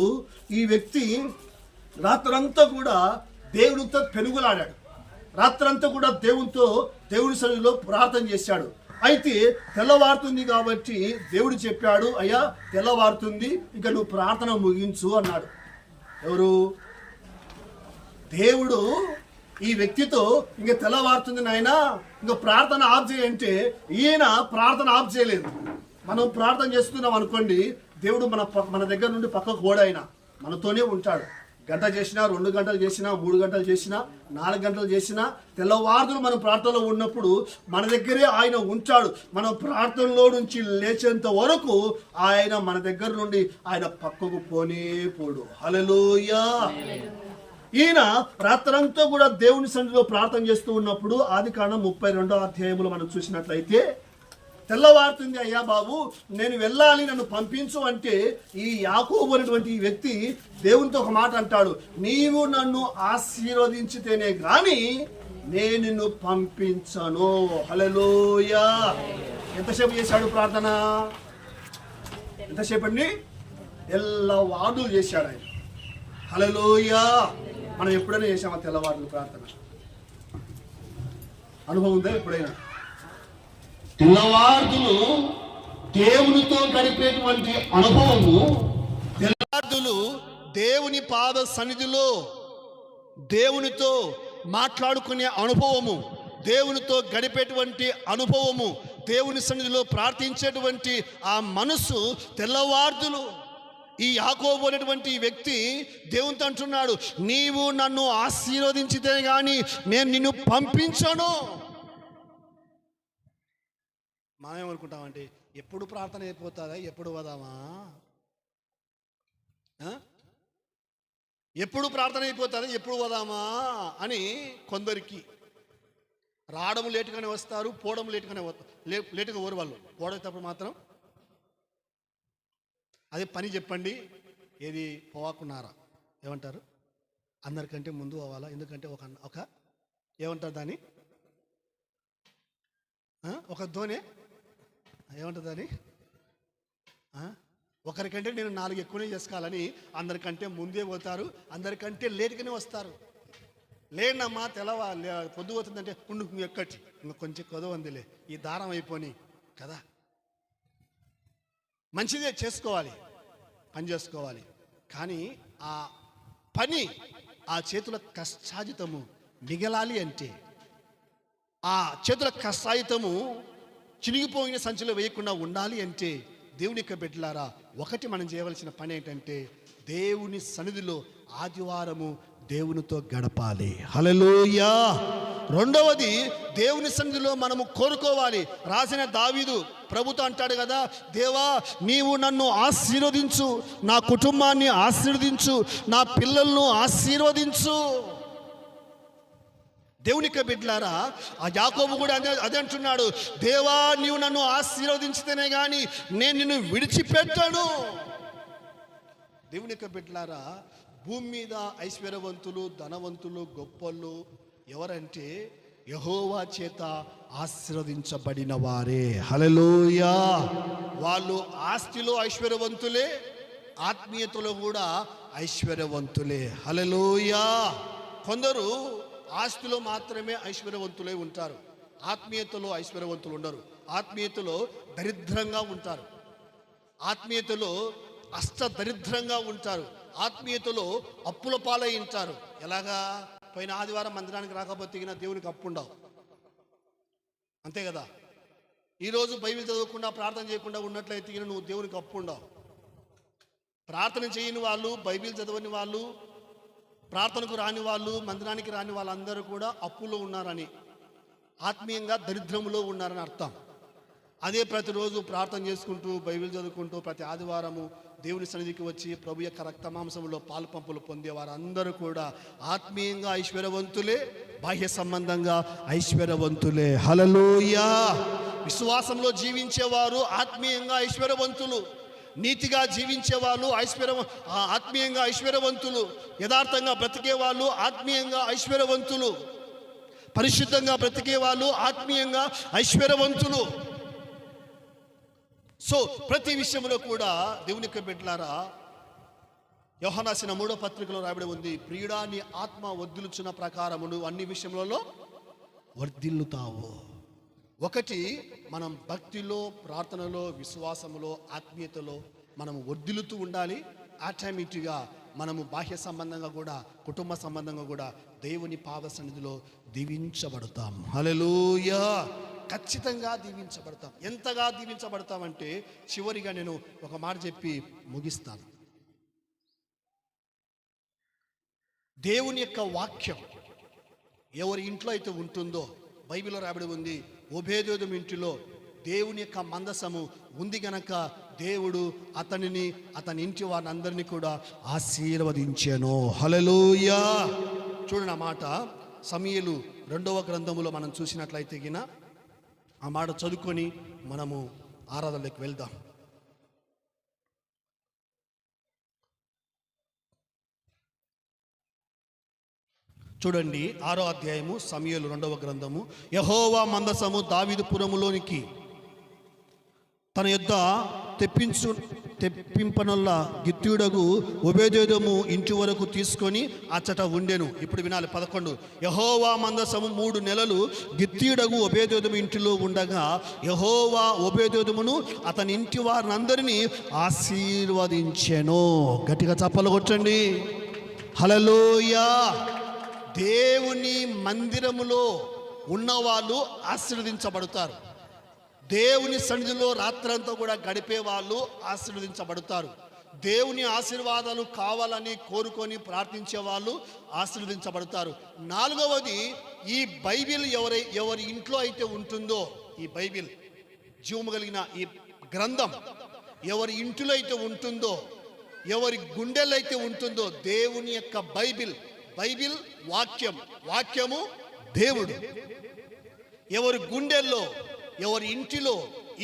ఈ వ్యక్తి రాత్రంతా కూడా దేవునితో పెనుగులాడాడు. రాత్రంతా కూడా దేవుని సన్నిధిలో ప్రార్థన చేశాడు. అయితే తెల్లవారుతుంది కాబట్టి దేవుడు చెప్పాడు, అయ్యా తెల్లవారుతుంది, ఇక నువ్వు ప్రార్థన ముగించు అన్నాడు. ఎవరు? దేవుడు ఈ వ్యక్తితో ఇంక తెల్లవారుతుంది నాయనా, ఇంకా ప్రార్థన ఆఫ్ చేయంటే ఈయన ప్రార్థన ఆఫ్ చేయలేదు. మనం ప్రార్థన చేస్తున్నాం అనుకోండి, దేవుడు మన దగ్గర నుండి పక్కకు పోడాయన మనతోనే ఉంటాడు. గంట చేసినా, 2 గంటలు చేసినా, 3 గంటలు చేసినా, 4 గంటలు చేసినా, తెల్లవారులు మనం ప్రార్థనలో ఉన్నప్పుడు మన దగ్గరే ఆయన ఉంటాడు. మనం ప్రార్థనలో నుంచి లేచేంత వరకు ఆయన మన దగ్గర నుండి ఆయన పక్కకు పోడు. హల్లెలూయా. ఈయన రాత్రంతా కూడా దేవుని సన్నిధిలో ప్రార్థన చేస్తూ ఉన్నప్పుడు ఆదికాండం 32వ అధ్యాయంలో మనం చూసినట్లయితే, తెల్లవారుతుంది అయ్యా బాబు, నేను వెళ్ళాలి, నన్ను పంపించు అంటే ఈ యాకోబు అనేటువంటి ఈ వ్యక్తి దేవునితో ఒక మాట అంటాడు, నీవు నన్ను ఆశీర్వదించితేనే గాని నేను నిన్ను పంపించను. హల్లెలూయా. ఎంతసేపు చేశాడు ప్రార్థన? ఎంతసేపు అండి? తెల్లవారులు చేశాడు ఆయన. హల్లెలూయా. మనం ఎప్పుడైనా చేసామా తెల్లవారులు ప్రార్థన? అనుభవం ఉందా ఎప్పుడైనా? తెల్లవారులు దేవునితో గడిపేటువంటి అనుభవము, తెల్లవారులు దేవుని పాద సన్నిధిలో దేవునితో మాట్లాడుకునే అనుభవము, దేవునితో గడిపేటువంటి అనుభవము, దేవుని సన్నిధిలో ప్రార్థించేటువంటి ఆ మనసు తెల్లవారులు. ఈ యాకోబు అనేటువంటి వ్యక్తి దేవునితో అంటున్నాడు, నీవు నన్ను ఆశీర్వదించితే గాని నేను నిన్ను పంపించను. మనం ఏమనుకుంటామంటే, ఎప్పుడు ప్రార్థన అయిపోతుందా, ఎప్పుడు వదామా, ఎప్పుడు ప్రార్థన అయిపోతుందా, ఎప్పుడు వదామా అని కొందరికి. రావడం లేటుగానే వస్తారు, పోవడం లేటుగా ఓరు వాళ్ళు. పోవడేటప్పుడు మాత్రం అదే పని చెప్పండి, ఏది పోవాకున్నారా ఏమంటారు, అందరికంటే ముందు అవ్వాలా. ఎందుకంటే ఒక ఏమంటారు దాన్ని, ఒక ధోనే ఏమంటుంది దాన్ని, ఒకరికంటే నేను 4 ఎక్కువనే చేసుకోవాలని అందరికంటే ముందే పోతారు, అందరికంటే లేటుగానే వస్తారు. లేనమ్మా పొద్దు పోతుందంటే ఉండు ఎక్కటి ఇంకా కొంచెం కొదవందిలే, ఈ దారం అయిపోని కదా. మంచిదే, చేసుకోవాలి, పని చేసుకోవాలి. కానీ ఆ పని ఆ చేతుల కష్టాజితము మిగలాలి అంటే, ఆ చేతుల కష్టాజితము చినిగిపోయిన సంచిలో వేయకుండా ఉండాలి అంటే దేవుని యొక్క బిడ్డలారా, ఒకటి మనం చేయవలసిన పని ఏంటంటే దేవుని సన్నిధిలో ఆదివారము దేవునితో గడపాలి. హల్లెలూయా. రెండవది, దేవుని సన్నిధిలో మనము కోరుకోవాలి. రాసిన దావీదు ప్రభుతో అంటాడు కదా, దేవా నీవు నన్ను ఆశీర్వదించు, నా కుటుంబాన్ని ఆశీర్వదించు, నా పిల్లలను ఆశీర్వదించు. దేవునికి బిడ్డలారా, ఆ యాకోబు కూడా అదే అంటున్నాడు, దేవా నీవు నన్ను ఆశీర్వదించితేనే కానీ నేను నిన్ను విడిచిపెట్టాను. దేవునికి బిడ్డలారా, భూమి మీద ఐశ్వర్యవంతులు, ధనవంతులు, గొప్పలు ఎవరంటే యెహోవా చేత ఆశీర్వదించబడిన వారే. హల్లెలూయా. వాళ్ళు ఆస్తిలో ఐశ్వర్యవంతులే, ఆత్మీయతలో కూడా ఐశ్వర్యవంతులే. హల్లెలూయా. కొందరు ఆస్తిలో మాత్రమే ఐశ్వర్యవంతులై ఉంటారు, ఆత్మీయతలో ఐశ్వర్యవంతులు ఉండరు. ఆత్మీయతలో దరిద్రంగా ఉంటారు, ఆత్మీయతలో అష్టదరిద్రంగా ఉంటారు, ఆత్మీయతలో అప్పుల పాలై ఉంటారు. ఎలాగా? పోయిన ఆదివారం మందిరానికి రాకపోతే దేవునికి అప్పు ఉండవు, అంతే కదా. ఈరోజు బైబిల్ చదవకుండా ప్రార్థన చేయకుండా ఉన్నట్లయితే నువ్వు దేవునికి అప్పు ఉండవు. ప్రార్థన చేయని వాళ్ళు, బైబిల్ చదవని వాళ్ళు, ప్రార్థనకు రాని వాళ్ళు, మందిరానికి రాని వాళ్ళందరూ కూడా అప్పులో ఉన్నారని, ఆత్మీయంగా దరిద్రములో ఉన్నారని అర్థం. అదే ప్రతిరోజు ప్రార్థన చేసుకుంటూ, బైబిల్ చదువుకుంటూ, ప్రతి ఆదివారము దేవుని సన్నిధికి వచ్చి ప్రభు యొక్క రక్తమాంసంలో పాలు పంపులు పొందేవారు అందరూ కూడా ఆత్మీయంగా ఐశ్వర్యవంతులే, బాహ్య సంబంధంగా ఐశ్వర్యవంతులే. హల్లెలూయా. విశ్వాసంలో జీవించేవారు ఆత్మీయంగా ఐశ్వర్యవంతులు, నీతిగా జీవించే వాళ్ళు ఆత్మీయంగా ఐశ్వర్యవంతులు, యథార్థంగా బ్రతికే వాళ్ళు ఆత్మీయంగా ఐశ్వర్యవంతులు, పరిశుద్ధంగా బ్రతికే వాళ్ళు ఆత్మీయంగా ఐశ్వర్యవంతులు. సో ప్రతి విషయంలో కూడా దేవుని యొక్క బిడ్డలారా, యోహాను రాసిన 3వ పత్రికలో రాయబడి ఉంది, ప్రియుడా నీ ఆత్మ వర్ధిల్లుచున్న ప్రకారము నువ్వు అన్ని విషయంలో వర్ధిల్లుతావు. ఒకటి, మనం భక్తిలో, ప్రార్థనలో, విశ్వాసములో, ఆత్మీయతలో మనము వర్ధిల్లుతూ ఉండాలి. ఆటోమేటిక్గా మనము బాహ్య సంబంధంగా కూడా, కుటుంబ సంబంధంగా కూడా దేవుని పాద సన్నిధిలో దీవించబడతాం. హల్లెలూయా. ఖచ్చితంగా దీవించబడతాం. ఎంతగా దీవించబడతామంటే, చివరిగా నేను ఒక మాట చెప్పి ముగిస్తాను. దేవుని యొక్క వాక్యం ఎవరి ఇంట్లో అయితే ఉంటుందో, బైబిల్లో రాబడి ఉంది, ఓబేదెదోము ఇంటిలో దేవుని యొక్క మందసము ఉంది గనక దేవుడు అతనిని, అతని ఇంటి వారిని అందరినీ కూడా ఆశీర్వదించెను. హల్లెలూయా. చూడండి ఆ మాట సమూయేలు 2వ గ్రంథములో మనం చూసినట్లయితే గిన ఆ మాట చదువుకొని మనము ఆరాధనలోకి వెళ్దాం. చూడండి 6వ అధ్యాయము సమూయేలు 2వ గ్రంథము. యెహోవా మందసము దావీదు పురములోనికి తన యొద్ద తెప్పింపనొల్ల గిత్తీయుడగు ఓబేదెదోము ఇంటి వరకు తీసుకొని అచ్చట ఉండెను. ఇప్పుడు వినాలి 11. యెహోవా మందసము 3 నెలలు గిత్తీయుడగు ఓబేదెదోము ఇంటిలో ఉండగా యెహోవా ఓబేదెదోమును అతని ఇంటి వారినందరినీ ఆశీర్వదించెను. గట్టిగా చప్పలు కొట్టండి. హల్లెలూయా. దేవుని మందిరములో ఉన్నవాళ్ళు ఆశీర్వదించబడతారు. దేవుని సన్నిధిలో రాత్రంతా కూడా గడిపే వాళ్ళు ఆశీర్వదించబడతారు. దేవుని ఆశీర్వాదాలు కావాలని కోరుకొని ప్రార్థించే వాళ్ళు ఆశీర్వదించబడతారు. 4వది, ఈ బైబిల్ ఎవరి ఇంట్లో అయితే ఉంటుందో, ఈ బైబిల్ జీవము కలిగిన ఈ గ్రంథం ఎవరి ఇంటిలో అయితే ఉంటుందో, ఎవరి గుండెల్లో అయితే ఉంటుందో, దేవుని యొక్క బైబిల్ వాక్యము దేవుడు. ఎవరి గుండెల్లో, ఎవరి ఇంటిలో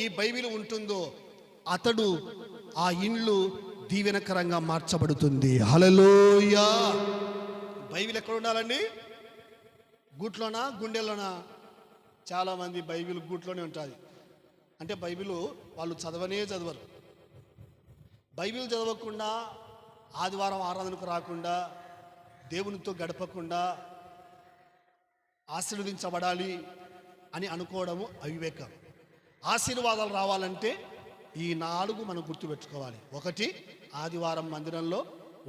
ఈ బైబిల్ ఉంటుందో అతడు, ఆ ఇండ్లు దీవెనకరంగా మార్చబడుతుంది. హల్లెలూయా. బైబిల్ ఎక్కడ ఉండాలండి? గూట్లోనా, గుండెల్లోనా? చాలామంది బైబిల్ గూట్లోనే ఉంటుంది. అంటే బైబిల్ వాళ్ళు చదవరు. బైబిల్ చదవకుండా, ఆదివారం ఆరాధనకు రాకుండా, దేవునితో గడపకుండా ఆశీర్వదించబడాలి అని అనుకోవడము అవివేకం. ఆశీర్వాదాలు రావాలంటే ఈ 4 మనం గుర్తుపెట్టుకోవాలి. 1, ఆదివారం మందిరంలో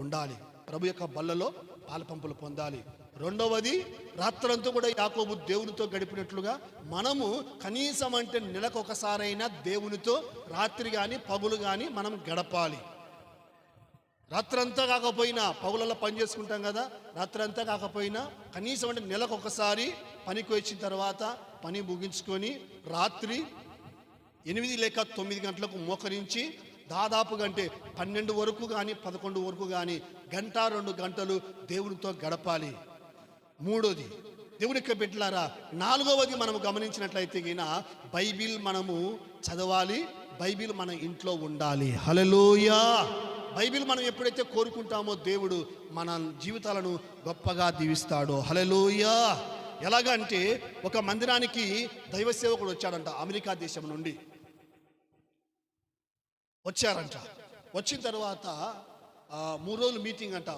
ఉండాలి, ప్రభు యొక్క బల్లలో పాలు పంపులు పొందాలి. రెండవది, రాత్రంతా కూడా యాకోబు దేవునితో గడిపినట్లుగా మనము కనీసం అంటే నెలకు ఒకసారైనా దేవునితో రాత్రి కానీ పగులు కానీ మనం గడపాలి. రాత్రంతా కాకపోయినా, పగులలో పని చేసుకుంటాం కదా, రాత్రంతా కాకపోయినా కనీసం అంటే నెలకు ఒకసారి పనికి వచ్చిన తర్వాత పని ముగించుకొని రాత్రి 8 లేక 9 గంటలకు మోకరించి దాదాపుగా అంటే 12 వరకు కానీ 11 వరకు కానీ 1-2 గంటలు దేవునితో గడపాలి. మూడోది, దేవుని యొక్క బిడ్డలారా, నాలుగవది మనం గమనించినట్లయితే గిన బైబిల్ మనము చదవాలి, బైబిల్ మన ఇంట్లో ఉండాలి. హల్లెలూయా. బైబిల్ మనం ఎప్పుడైతే కోరుకుంటామో దేవుడు మన జీవితాలను గొప్పగా దీవిస్తాడో. హల్లెలూయా. ఎలాగంటే ఒక మందిరానికి దైవ సేవకుడు వచ్చాడంట, అమెరికా దేశం నుండి వచ్చారంట. వచ్చిన తర్వాత 3 రోజులు మీటింగ్ అంట.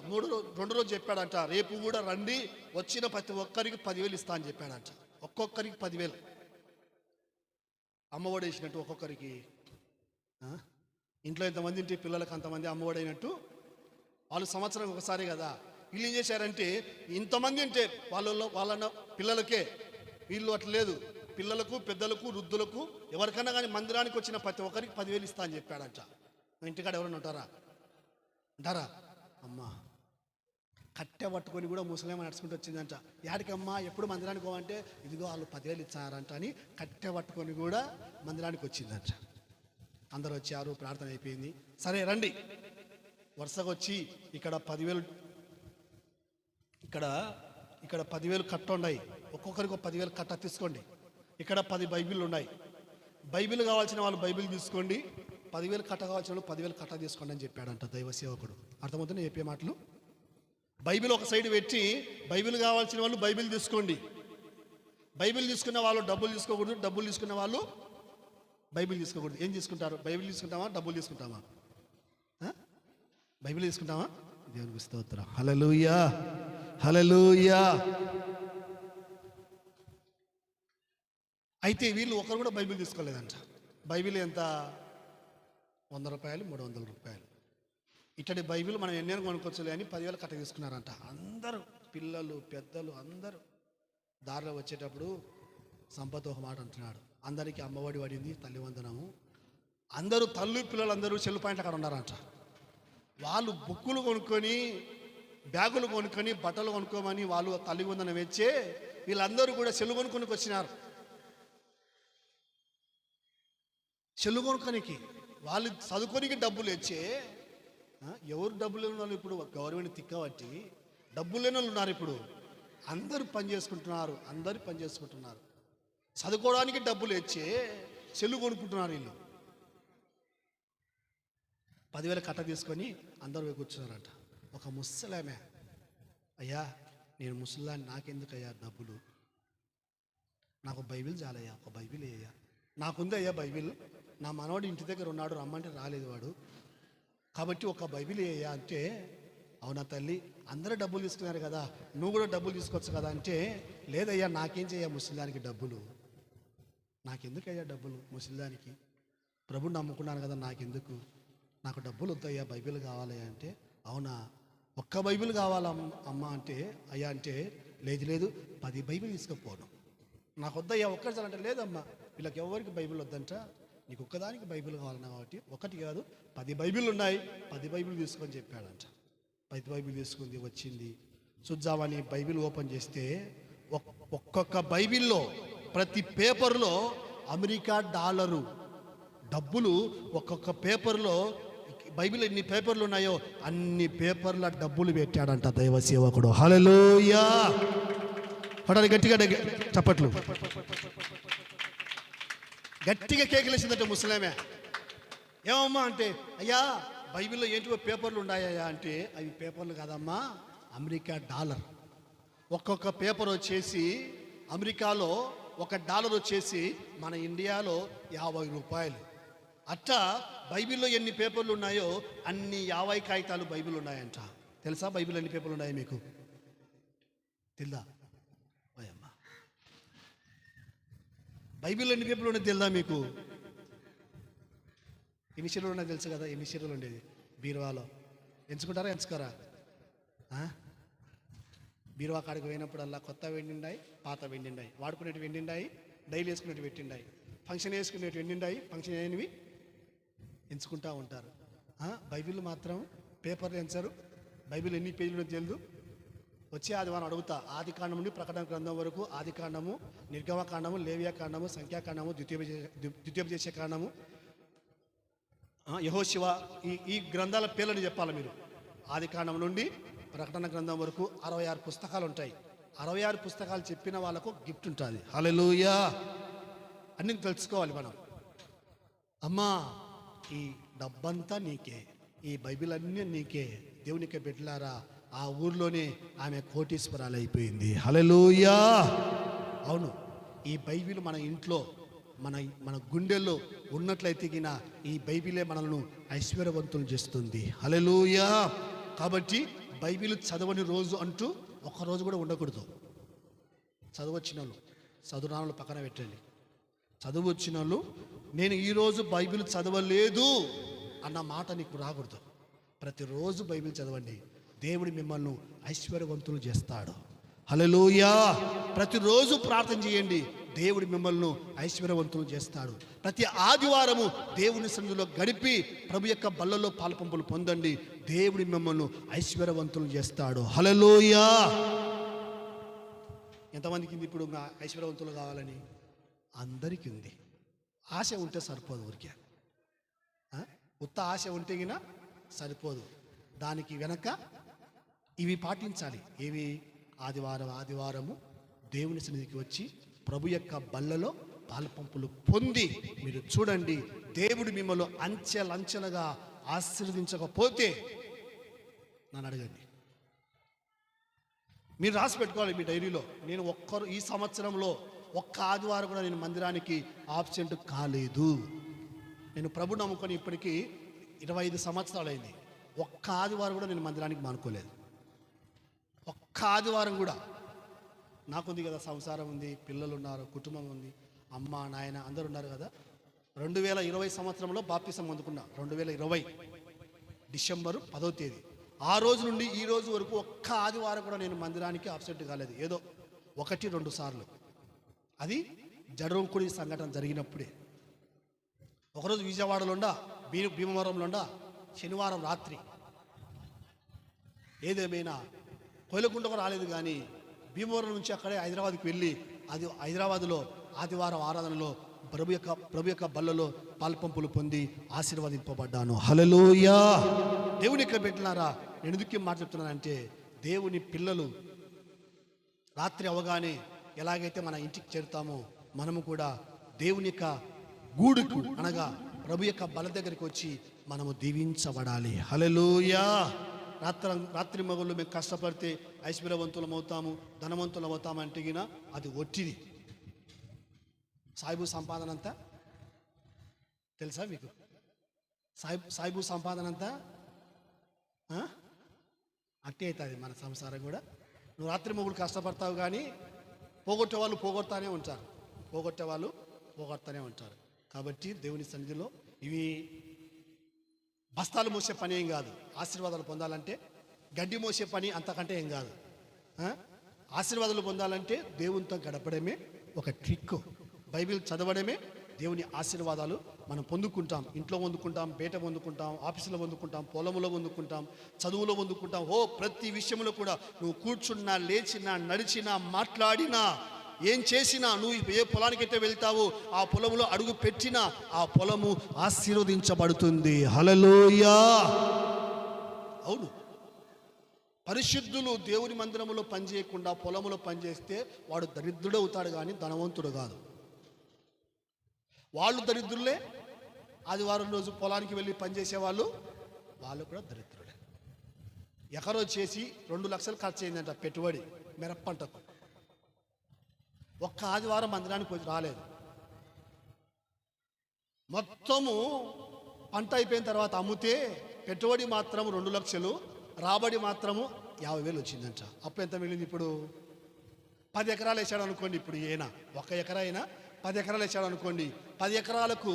2 రోజు చెప్పాడంట, రేపు కూడా రండి, వచ్చిన ప్రతి ఒక్కరికి 10,000 ఇస్తా అని చెప్పాడంట. ఒక్కొక్కరికి 10,000 అమ్మఒడి వేసినట్టు. ఒక్కొక్కరికి ఇంట్లో ఎంతమంది ఉంటే పిల్లలకు అంతమంది అమ్మఒడి అయినట్టు. వాళ్ళు సంవత్సరం ఒకసారి కదా. వీళ్ళు ఏం చేశారంటే ఇంతమంది ఉంటే వాళ్ళ పిల్లలకే, వీళ్ళు అట్లా లేదు, పిల్లలకు, పెద్దలకు, వృద్ధులకు, ఎవరికైనా కానీ మందిరానికి వచ్చిన ప్రతి ఒక్కరికి 10,000 ఇస్తా అని చెప్పాడంట. ఇంటికాడ ఎవరైనా అంటారా? అమ్మా కట్టె పట్టుకొని కూడా ముసలేమ నడుచుకుంటూ వచ్చిందంట. యాడికమ్మా ఎప్పుడు మందిరానికి పోవంటే, ఇదిగో వాళ్ళు 10,000 ఇచ్చారంట అని కట్టె పట్టుకొని కూడా మందిరానికి వచ్చిందంట. అందరూ వచ్చారు, ప్రార్థన అయిపోయింది. సరే రండి, వరుసగా వచ్చి ఇక్కడ 10,000 ఇక్కడ 10,000 కట్ట ఉన్నాయి, ఒక్కొక్కరికి 10,000 కట్ట తీసుకోండి. ఇక్కడ 10 బైబిళ్ళు ఉన్నాయి, బైబిల్ కావాల్సిన వాళ్ళు బైబిల్ తీసుకోండి, 10,000 కట్ట కావాల్సిన వాళ్ళు 10,000 కట్ట తీసుకోండి అని చెప్పాడంట దైవ సేవకుడు. అర్థమవుతుంది చెప్పే మాటలు? బైబిల్ ఒక సైడ్ పెట్టి, బైబిల్ కావాల్సిన వాళ్ళు బైబిల్ తీసుకోండి, బైబిల్ తీసుకున్న వాళ్ళు డబ్బులు తీసుకోకూడదు, డబ్బులు తీసుకున్న వాళ్ళు బైబిల్ తీసుకోకూడదు. ఏం తీసుకుంటారు? బైబిల్ తీసుకుంటామా, డబ్బులు తీసుకుంటామా? బైబిల్ తీసుకుంటామా? దేవునికి స్తోత్రం. హల్లెలూయా, హల్లెలూయా. అయితే వీళ్ళు ఒకరు కూడా బైబిల్ తీసుకోలేదంట. బైబిల్ ఎంత? 100 రూపాయలు, 300 రూపాయలు. ఇట్టడి బైబిల్ మనం ఎన్నైనా కొనుక్కోవచ్చులే అని 10,000 కట్ట తీసుకున్నారంట. అందరూ, పిల్లలు, పెద్దలు అందరూ. దారిలో వచ్చేటప్పుడు సంపత్ ఒక మాట అంటున్నాడు, అందరికీ అమ్మఒడి పడింది, తల్లి వందనము. అందరూ తల్లి పిల్లలు అందరూ సెల్ పాయింట్లు అక్కడ ఉన్నారంట. వాళ్ళు బుక్కులు కొనుక్కొని, బ్యాగులు కొనుక్కొని, బట్టలు కొనుక్కోమని వాళ్ళు తల్లి వందనం వచ్చే, వీళ్ళందరూ కూడా సెల్లు కొనుక్కొని వచ్చినారు. సెల్లు కొనుక్కోనికి వాళ్ళు చదువుకోనికి డబ్బులు ఇచ్చే. ఎవరు డబ్బులు లేని వాళ్ళు ఇప్పుడు గవర్నమెంట్ తిక్కబట్టి డబ్బులు లేని వాళ్ళు ఉన్నారు. ఇప్పుడు అందరూ పని చేసుకుంటున్నారు, చదువుకోవడానికి డబ్బులు ఇచ్చే సెల్లు కొనుక్కుంటున్నారు. వీళ్ళు 10,000 కట్ట తీసుకొని అందరూ కూర్చున్నారంట. ఒక ముసలామె, అయ్యా నేను ముసలాన్ని, నాకెందుకు అయ్యా డబ్బులు, నాకు బైబిల్ చాలయ్యా, ఒక బైబిల్ అయ్యా, నాకుంది అయ్యా బైబిల్, నా మనవాడు ఇంటి దగ్గర ఉన్నాడు, రమ్మంటే రాలేదు వాడు, కాబట్టి ఒక బైబిల్ అయ్యా అంటే, అవునా తల్లి, అందరూ డబ్బులు తీసుకున్నారు కదా, నువ్వు కూడా డబ్బులు తీసుకోవచ్చు కదా అంటే, లేదయ్యా నాకేం చెయ్యా ముసలిదానికి డబ్బులు, నాకెందుకు అయ్యా డబ్బులు, ముసలిదానికి ప్రభుని నమ్ముకున్నాను కదా, నాకెందుకు, నాకు డబ్బులు వద్దయ్యా, బైబిల్ కావాలయ్యా అంటే, అవునా ఒక్క బైబిల్ కావాలా అమ్మ అంటే, అయ్యా అంటే, లేదు 10 బైబిల్ తీసుకుపోను, నాకు వద్దయ్యా ఒక్కటి చాలంటే, లేదమ్మా వీళ్ళకి ఎవరికి బైబిల్ వద్దంట, నీకు ఒక్కదానికి బైబిల్ కావాలన్నా కాబట్టి ఒకటి కాదు 10 బైబిల్ ఉన్నాయి, 10 బైబిల్ తీసుకొని చెప్పాడంట. 10 బైబిల్ తీసుకుంది, వచ్చింది. చూద్దామని బైబిల్ ఓపెన్ చేస్తే ఒక్కొక్క బైబిల్లో ప్రతి పేపర్లో అమెరికా డాలరు డబ్బులు, ఒక్కొక్క పేపర్లో బైబిల్ ఎన్ని పేపర్లు ఉన్నాయో అన్ని పేపర్ల డబ్బులు పెట్టాడంట దైవ సేవకుడు. హల్లెలూయా. పడాలి గట్టిగా చప్పట్లు, గట్టిగా కేకలేసిందట ముసలామె. ఏమమ్మా అంటే, అయ్యా బైబిల్లో ఏంటివో పేపర్లు ఉన్నాయా అంటే, అవి పేపర్లు కాదమ్మా, అమెరికా డాలర్. ఒక్కొక్క పేపర్ వచ్చేసి అమెరికాలో $1 వచ్చేసి మన ఇండియాలో 50 రూపాయలు. అట్టా బైబిల్లో ఎన్ని పేపర్లు ఉన్నాయో అన్ని 50 కాగితాలు బైబిల్ ఉన్నాయంట. తెలుసా బైబిల్ ఎన్ని పేపర్లు ఉన్నాయో మీకు తెలుదా? అయ్యమ్మా బైబిల్ ఎన్ని పేపర్లు ఉన్నాయో తెలుదా మీకు? ఎన్ని షీర్లు ఉన్నాయో తెలుసు కదా, ఎన్ని షీర్లు ఉండేది బీరువాలో. ఎంచుకుంటారా ఎంచుకోరా? బీరువా కాడికి పోయినప్పుడల్లా కొత్త వెండిండాయి, పాత వెండిండాయి, వాడుకునేవి వెండిండాయి, డైలీ వేసుకునేవి పెట్టిండాయి, ఫంక్షన్ వేసుకునేవి వెండిండాయి, ఫంక్షన్ అయినవి ఎంచుకుంటూ ఉంటారు. బైబిల్ మాత్రం పేపర్లు ఎంచరు. బైబిల్ ఎన్ని పేజీలు తెలియదు. వచ్చే ఆదివారం అడుగుతా, ఆది కాండం నుండి ప్రకటన గ్రంథం వరకు, ఆది కాండము, నిర్గమకాండము, లేవియాకాండము, సంఖ్యాకాండము, ద్వితీయోపదేశ కాండము, యెహోషువ, ఈ గ్రంథాల పేర్లను చెప్పాలి మీరు. ఆది కాండం నుండి ప్రకటన గ్రంథం వరకు 66 పుస్తకాలు ఉంటాయి. 66 పుస్తకాలు చెప్పిన వాళ్ళకు గిఫ్ట్ ఉంటుంది. హల్లెలూయా. అన్ని తెలుసుకోవాలి మనం. అమ్మా, ఈ డబ్బంతా నీకే, ఈ బైబిల్ అన్నీ నీకే, దేవునికే బిడ్డలారా. ఆ ఊర్లోనే ఆమె కోటీశ్వరాలు అయిపోయింది. హల్లెలూయా. అవును, ఈ బైబిల్ మన ఇంట్లో, మన గుండెల్లో ఉన్నట్లయితే గిన ఈ బైబిలే మనల్ని ఐశ్వర్యవంతులు చేస్తుంది. హల్లెలూయా. కాబట్టి బైబిల్ చదవని రోజు అంటూ ఒక్కరోజు కూడా ఉండకూడదు. చదువచ్చిన వాళ్ళు, చదువురానులు పక్కన పెట్టండి. చదువు వచ్చిన వాళ్ళు, నేను ఈరోజు బైబిల్ చదవలేదు అన్న మాట నీకు రాకూడదు. ప్రతిరోజు బైబిల్ చదవండి, దేవుడు మిమ్మల్ని ఐశ్వర్యవంతులు చేస్తాడు. హల్లెలూయా. ప్రతిరోజు ప్రార్థన చేయండి, దేవుడు మిమ్మల్ని ఐశ్వర్యవంతులు చేస్తాడు. ప్రతి ఆదివారము దేవుని సన్నిధిలో గడిపి ప్రభు యొక్క బల్లలో పాలుపంపులు పొందండి, దేవుడు మిమ్మల్ని ఐశ్వర్యవంతులు చేస్తాడు. హల్లెలూయా. ఎంతమందికి ఇప్పుడు ఐశ్వర్యవంతులు కావాలని? అందరికీ ఉంది. ఆశ ఉంటే సరిపోదు. ఊరికే ఉత్త ఆశ ఉంటే గిన సరిపోదు. దానికి వెనక ఇవి పాటించాలి. ఏవి? ఆదివారము దేవుని సన్నిధికి వచ్చి ప్రభు యొక్క బల్లలో పాలపంపులు పొంది మీరు చూడండి, దేవుడు మిమ్మల్ని అంచెలంచెలుగా ఆశీర్వదించకపోతే నన్ను అడగండి. మీరు రాసి పెట్టుకోవాలి మీ డైరీలో, నేను ఈ సంవత్సరంలో ఒక్క ఆదివారం కూడా నేను మందిరానికి ఆబ్సెంట్ కాలేదు. నేను ప్రభు నమ్ముకొని ఇప్పటికీ 25 సంవత్సరాలు అయింది. ఒక్క ఆదివారం కూడా నేను మందిరానికి మానుకోలేదు. ఒక్క ఆదివారం కూడా. నాకుంది కదా, సంసారం ఉంది, పిల్లలు ఉన్నారు, కుటుంబం ఉంది, అమ్మ నాయన అందరు ఉన్నారు కదా. 2020 సంవత్సరంలో బాప్తిసం అందుకున్నా. 2020 డిసెంబరు 10వ తేదీ. ఆ రోజు నుండి ఈ రోజు వరకు ఒక్క ఆదివారం కూడా నేను మందిరానికి అబ్సెంట్ కాలేదు. ఏదో 1-2 సార్లు. అది జడరంకుడి సంఘటన జరిగినప్పుడే. ఒకరోజు విజయవాడలో ఉండా, భీమవరంలో ఉండా, శనివారం రాత్రి. ఏదేమైనా కోయిలకుంటకు రాలేదు, కానీ భీమవరం నుంచి అక్కడే హైదరాబాద్కి వెళ్ళి, అది హైదరాబాదులో ఆదివారం ఆరాధనలో ప్రభు యొక్క బల్లలో పాల్పంపులు పొంది ఆశీర్వదింపబడ్డాను. హల్లెలూయా. దేవుని యొక్క బిడ్డలారా, నేను ఎందుకు మాట చెప్తున్నానంటే, దేవుని పిల్లలు రాత్రి అవగానే ఎలాగైతే మన ఇంటికి చేరుతామో, మనము కూడా దేవుని యొక్క గూడుకు అనగా ప్రభు యొక్క బల దగ్గరికి వచ్చి మనము దీవించబడాలి. హల్లెలూయా. రాత్రి మగళ్ళు మేము కష్టపడితే ఐశ్వర్యవంతులం అవుతాము, ధనవంతులం అవుతామంటే గిన అది ఒట్టిది. సాయిబు సంపాదన అంతా తెలుసా మీకు? సాయిబు సంపాదన అంతా అట్టే అవుతుంది మన సంసారం కూడా. నువ్వు రాత్రి మొగుడు కష్టపడతావు, కానీ పోగొట్టే వాళ్ళు పోగొడతానే ఉంటారు. కాబట్టి దేవుని సన్నిధిలో ఇవి బస్తాలు మోసే పని ఏం కాదు. ఆశీర్వాదాలు పొందాలంటే గడ్డి మోసే పని అంతకంటే ఏం కాదు. ఆశీర్వాదాలు పొందాలంటే దేవునితో గడపడమే ఒక ట్రిక్. బైబిల్ చదవడమే దేవుని ఆశీర్వాదాలు మనం పొందుకుంటాం. ఇంట్లో పొందుకుంటాం, బయట పొందుకుంటాం, ఆఫీసులో పొందుకుంటాం, పొలంలో పొందుకుంటాం, చదువులో పొందుకుంటాం. ప్రతి విషయంలో కూడా నువ్వు కూర్చున్నా, లేచినా, నడిచినా, మాట్లాడినా, ఏం చేసినా, నువ్వు ఏ పొలానికైతే వెళ్తావో ఆ పొలంలో అడుగు పెట్టినా ఆ పొలము ఆశీర్వదించబడుతుంది. హల్లెలూయా. అవును, పరిశుద్ధులు దేవుని మందిరములో పనిచేయకుండా పొలములో పనిచేస్తే వాడు దరిద్రుడు అవుతాడు, కానీ ధనవంతుడు కాదు. వాళ్ళు దరిద్రులే. ఆదివారం రోజు పొలానికి వెళ్ళి పనిచేసే వాళ్ళు కూడా దరిద్రులే. ఎకరో చేసి 2 లక్షలు ఖర్చు అయిందంట పెట్టుబడి మిరప్పంటకు. ఒక్క ఆదివారం మందిరానికి రాలేదు. మొత్తము పంట అయిపోయిన తర్వాత అమ్మితే పెట్టుబడి మాత్రం 2 లక్షలు, రాబడి మాత్రము 50,000 వచ్చిందంట. అప్పు ఎంత మిగిలింది? ఇప్పుడు 10 ఎకరాలు వేసాడు అనుకోండి. ఇప్పుడు ఏనా 1 ఎకరా అయినా 10 ఎకరాలు వేసాడు అనుకోండి. 10 ఎకరాలకు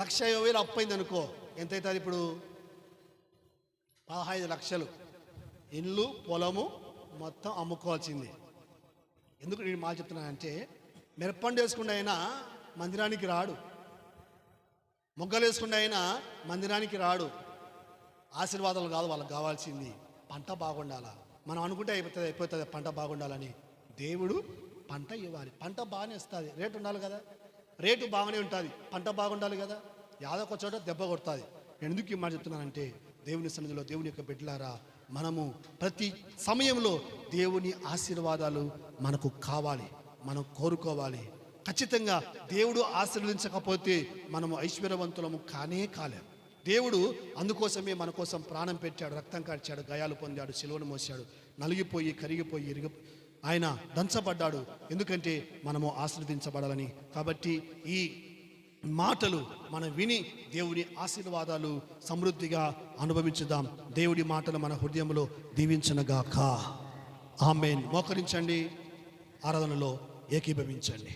1,50,000 అప్పు అయింది అనుకో. ఎంత అవుతుంది ఇప్పుడు? 15 లక్షలు. ఇల్లు, పొలము, మొత్తం అమ్ముకోవాల్సింది. ఎందుకు నేను మాట చెప్తున్నానంటే, మిరప్పండు వేసుకుంటే అయినా మందిరానికి రాడు, మొగ్గలు వేసుకుంటే అయినా మందిరానికి రాడు. ఆశీర్వాదాలు కాదు వాళ్ళకి కావాల్సింది, పంట బాగుండాలా. మనం అనుకుంటే అయిపోతుంది పంట బాగుండాలని. దేవుడు పంట ఇవ్వాలి, పంట బాగానే వస్తుంది, రేటు ఉండాలి కదా, రేటు బాగానే ఉంటుంది, పంట బాగుండాలి కదా. యాదొక చోట దెబ్బ కొడుతుంది. నేను ఎందుకు ఈ మాట చెప్తున్నానంటే, దేవుని సన్నిధిలో దేవుని యొక్క బిడ్డలారా, మనము ప్రతి సమయంలో దేవుని ఆశీర్వాదాలు మనకు కావాలి, మనం కోరుకోవాలి. ఖచ్చితంగా దేవుడు ఆశీర్వదించకపోతే మనము ఐశ్వర్యవంతులము కాలేము. దేవుడు అందుకోసమే మన కోసం ప్రాణం పెట్టాడు, రక్తం కార్చాడు, గాయాలు పొందాడు, సిలువను మోసాడు, నలిగిపోయి కరిగిపోయి ఆయన దంచబడ్డాడు. ఎందుకంటే మనము ఆశీర్వదించబడాలని. కాబట్టి ఈ మాటలు మనం విని దేవుని ఆశీర్వాదాలు సమృద్ధిగా అనుభవించుదాం. దేవుడి మాటలు మన హృదయంలో దీవించనుగాక. ఆమేన్. మోకరించండి, ఆరాధనలో ఏకీభవించండి.